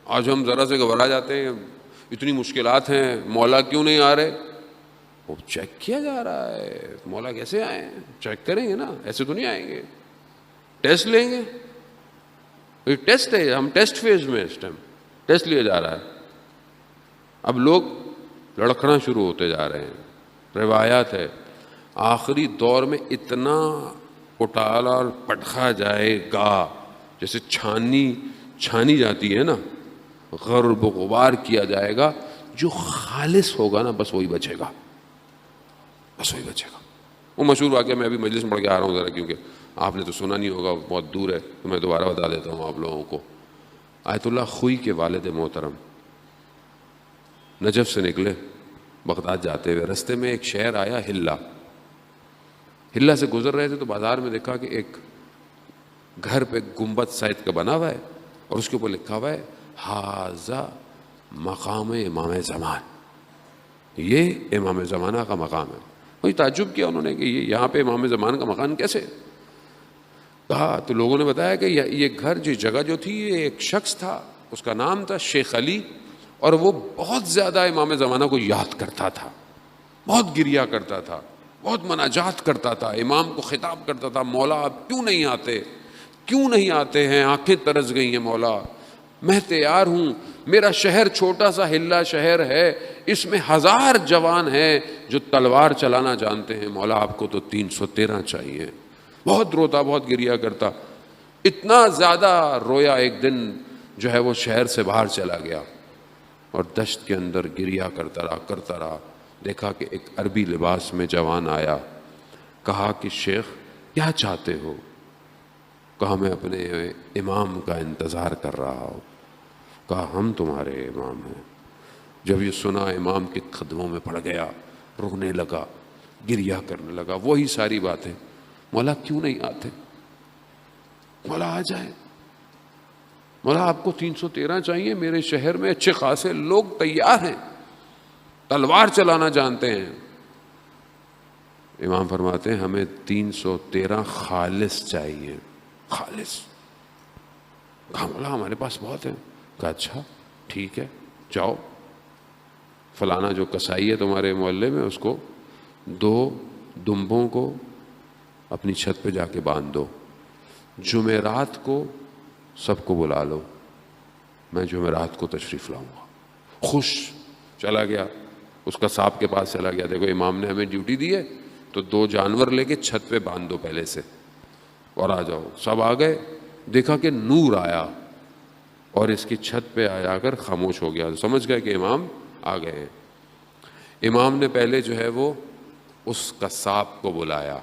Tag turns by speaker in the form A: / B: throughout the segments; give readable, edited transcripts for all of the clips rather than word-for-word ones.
A: آج ہم ذرا سے گھبرا جاتے ہیں، اتنی مشکلات ہیں، مولا کیوں نہیں آ رہے؟ وہ چیک کیا جا رہا ہے، مولا کیسے آئے ہیں؟ چیک کریں گے نا، ایسے تو نہیں آئیں گے، ٹیسٹ لیں گے. یہ ٹیسٹ ہے، ہم ٹیسٹ فیز میں اس ٹائم ٹیسٹ لیا جا رہا ہے. اب لوگ لڑکھنا شروع ہوتے جا رہے ہیں. روایات ہے آخری دور میں اتنا اٹالا اور پٹخا جائے گا جیسے چھانی جاتی ہے نا، غرب و غبار کیا جائے گا. جو خالص ہوگا نا بس وہی بچے گا، بس وہی بچے گا. وہ مشہور واقعہ میں ابھی مجلس میں پڑھ کے آ رہا ہوں ذرا، کیونکہ آپ نے تو سنا نہیں ہوگا، بہت دور ہے، تو میں دوبارہ بتا دیتا ہوں آپ لوگوں کو. آیت اللہ خوئی کے والد محترم نجف سے نکلے بغداد جاتے ہوئے، رستے میں ایک شہر آیا ہلا سے گزر رہے تھے تو بازار میں دیکھا کہ ایک گھر پہ گنبد سائز کا بنا ہوا ہے اور اس کے اوپر لکھا ہوا ہے ھذا مقام امام زمان، یہ امام زمانہ کا مقام ہے. وہی تعجب کیا انہوں نے کہ یہ یہاں پہ امام زمان کا مقام کیسے؟ کہا تو لوگوں نے بتایا کہ یہ گھر جگہ جو تھی یہ ایک شخص تھا، اس کا نام تھا شیخ علی، اور وہ بہت زیادہ امام زمانہ کو یاد کرتا تھا، بہت گریا کرتا تھا، بہت مناجات کرتا تھا، امام کو خطاب کرتا تھا، مولا آپ کیوں نہیں آتے ہیں؟ آنکھیں ترس گئی ہیں مولا، میں تیار ہوں، میرا شہر چھوٹا سا ہلا شہر ہے، اس میں 1000 جوان ہیں جو تلوار چلانا جانتے ہیں، مولا آپ کو تو 313 چاہیے. بہت روتا، بہت گریا کرتا، اتنا زیادہ رویا ایک دن جو ہے وہ شہر سے باہر چلا گیا اور دشت کے اندر گریا کرتا رہا. دیکھا کہ ایک عربی لباس میں جوان آیا، کہا کہ شیخ کیا چاہتے ہو؟ کہا میں اپنے امام کا انتظار کر رہا ہوں. کہا ہم تمہارے امام ہیں. جب یہ سنا امام کے قدموں میں پڑ گیا، رونے لگا، گریا کرنے لگا، وہی ساری باتیں، مولا کیوں نہیں آتے؟ مولا آ جائے، مولا آپ کو 313 چاہیے، میرے شہر میں اچھے خاصے لوگ تیار ہیں، تلوار چلانا جانتے ہیں. امام فرماتے ہیں ہمیں 313 خالص چاہیے، خالص. کہا مولا ہمارے پاس بہت ہیں. کہا اچھا ٹھیک ہے، جاؤ فلانا جو کسائی ہے تمہارے محلے میں، اس کو 2 دمبوں کو اپنی چھت پہ جا کے باندھ دو، جمعرات کو سب کو بلا لو، میں جمعرات کو تشریف لاؤں گا. خوش چلا گیا، اس کا صاحب کے پاس چلا گیا، دیکھو امام نے ہمیں ڈیوٹی دی ہے تو 2 جانور لے کے چھت پہ باندھ دو پہلے سے اور آ جاؤ. سب آ گئے، دیکھا کہ نور آیا اور اس کی چھت پہ آ کر خاموش ہو گیا، سمجھ گئے کہ امام آ گئے ہیں. امام نے پہلے جو ہے وہ اس قصاب کو بلایا،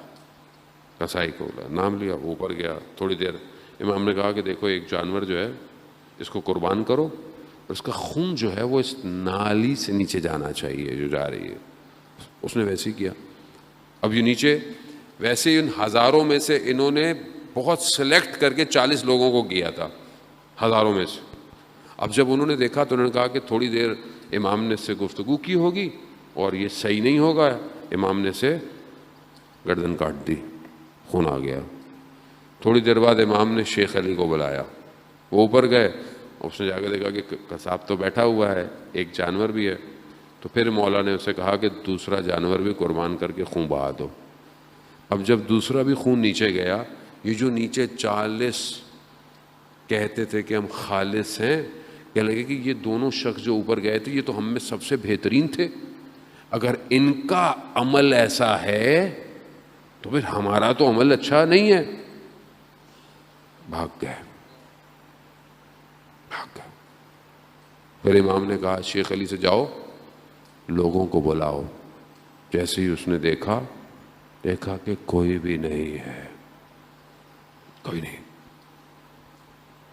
A: کسائی کو بلایا، نام لیا، اوپر گیا. تھوڑی دیر امام نے کہا کہ دیکھو ایک جانور جو ہے اس کو قربان کرو اور اس کا خون جو ہے وہ اس نالی سے نیچے جانا چاہیے جو جا رہی ہے. اس نے ویسے ہی کیا. اب یہ نیچے ویسے ان ہزاروں میں سے انہوں نے بہت سلیکٹ کر کے 40 لوگوں کو کیا تھا ہزاروں میں سے. اب جب انہوں نے دیکھا تو انہوں نے کہا کہ تھوڑی دیر امام نے اس سے گفتگو کی ہوگی اور یہ صحیح نہیں ہوگا. امام نے سے گردن کاٹ دی، خون آ گیا. تھوڑی دیر بعد امام نے شیخ علی کو بلایا، وہ اوپر گئے، اس نے جا کے دیکھا کہ قصاب تو بیٹھا ہوا ہے، ایک جانور بھی ہے. تو پھر مولا نے اسے کہا کہ دوسرا جانور بھی قربان کر کے خون بہا دو. اب جب دوسرا بھی خون نیچے گیا، یہ جو نیچے 40 کہتے تھے کہ ہم خالص ہیں، کہنے لگے کہ یہ دونوں شخص جو اوپر گئے تھے یہ تو ہم میں سب سے بہترین تھے، اگر ان کا عمل ایسا ہے تو پھر ہمارا تو عمل اچھا نہیں ہے. بھاگ گئے. پھر امام نے کہا شیخ علی سے جاؤ لوگوں کو بلاؤ. جیسے ہی اس نے دیکھا کہ کوئی بھی نہیں ہے، کوئی نہیں.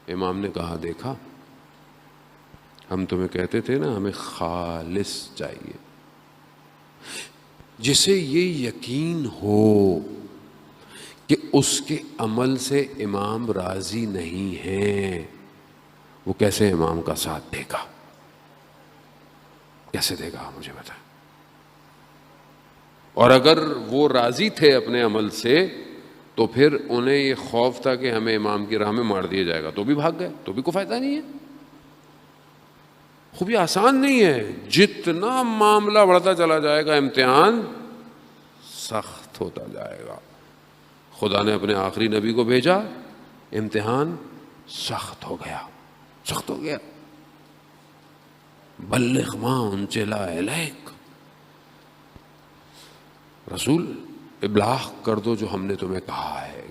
A: امام نے کہا دیکھا ہم تمہیں کہتے تھے نا ہمیں خالص چاہیے، جسے یہ یقین ہو کہ اس کے عمل سے امام راضی نہیں ہیں، وہ کیسے امام کا ساتھ دے گا؟ کیسے دے گا مجھے بتائیں. اور اگر وہ راضی تھے اپنے عمل سے تو پھر انہیں یہ خوف تھا کہ ہمیں امام کی راہ میں مار دیا جائے گا، تو بھی بھاگ گئے، تو بھی کوئی فائدہ نہیں ہے. خوبی آسان نہیں ہے. جتنا معاملہ بڑھتا چلا جائے گا امتحان سخت ہوتا جائے گا. خدا نے اپنے آخری نبی کو بھیجا, امتحان سخت ہو گیا, سخت ہو گیا. بلغ ما انزل الیک, رسول ابلاغ کر دو جو ہم نے تمہیں کہا ہے.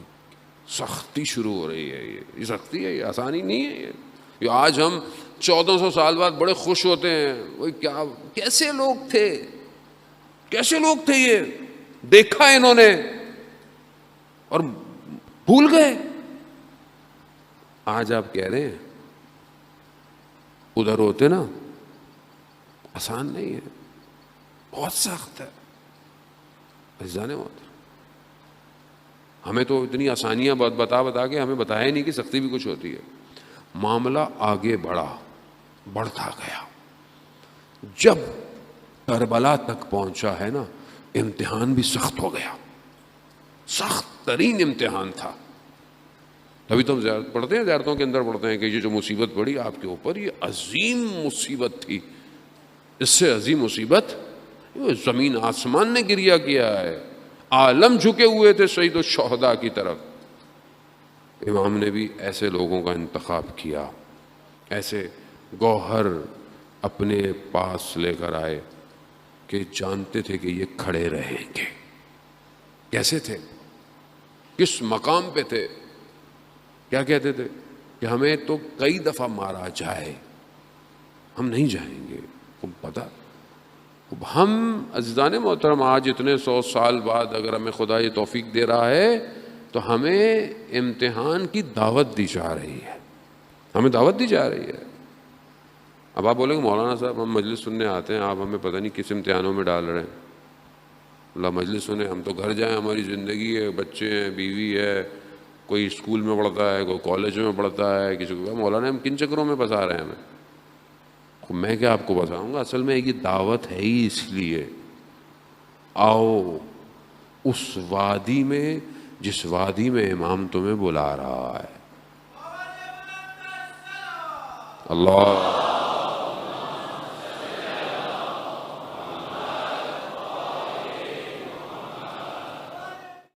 A: سختی شروع ہو رہی ہے. یہ سختی ہے, یہ آسانی نہیں ہے. یہ آج ہم 1400 سال بعد بڑے خوش ہوتے ہیں, وہ کیا کیسے لوگ تھے, کیسے لوگ تھے, یہ دیکھا انہوں نے اور بھول گئے. آج آپ کہہ رہے ہیں ادھر ہوتے نا, آسان نہیں ہے, بہت سخت ہے. عزیزان محترم, ہمیں تو اتنی آسانیاں بتا کے ہمیں بتایا نہیں کہ سختی بھی کچھ ہوتی ہے. معاملہ آگے بڑھتا گیا. جب کربلا تک پہنچا ہے نا, امتحان بھی سخت ہو گیا, سخت ترین امتحان تھا. ابھی تو ہم زیارت پڑھتے ہیں, زیارتوں کے اندر پڑھتے ہیں کہ یہ جو مصیبت پڑی آپ کے اوپر, یہ عظیم مصیبت تھی. اس سے عظیم مصیبت زمین آسمان نے گریا کیا ہے. عالم جھکے ہوئے تھے سید الشہداء کی طرف. امام نے بھی ایسے لوگوں کا انتخاب کیا, ایسے گوہر اپنے پاس لے کر آئے کہ جانتے تھے کہ یہ کھڑے رہیں گے. کیسے تھے, کس مقام پہ تھے, کیا کہتے تھے کہ ہمیں تو کئی دفعہ مارا جائے ہم نہیں جائیں گے. پتہ ہم عزیزان محترم آج اتنے 100 سال بعد اگر ہمیں خدا یہ توفیق دے رہا ہے تو ہمیں امتحان کی دعوت دی جا رہی ہے, ہمیں دعوت دی جا رہی ہے. اب آپ بولیں گے مولانا صاحب ہم مجلس سننے آتے ہیں, آپ ہمیں پتہ نہیں کس امتحانوں میں ڈال رہے ہیں. اللہ مجلس سنیں, ہم تو گھر جائیں, ہماری زندگی ہے, بچے ہیں, بیوی ہے, کوئی اسکول میں پڑھتا ہے, کوئی کالج میں پڑھتا ہے, کسی کو مولانا ہم کن چکروں میں پھنسا رہے ہیں ہمیں. میں کیا آپ کو بتاؤں گا, اصل میں یہ دعوت ہے ہی اس لیے. آؤ اس وادی میں جس وادی میں امام تمہیں بلا رہا ہے. اللہ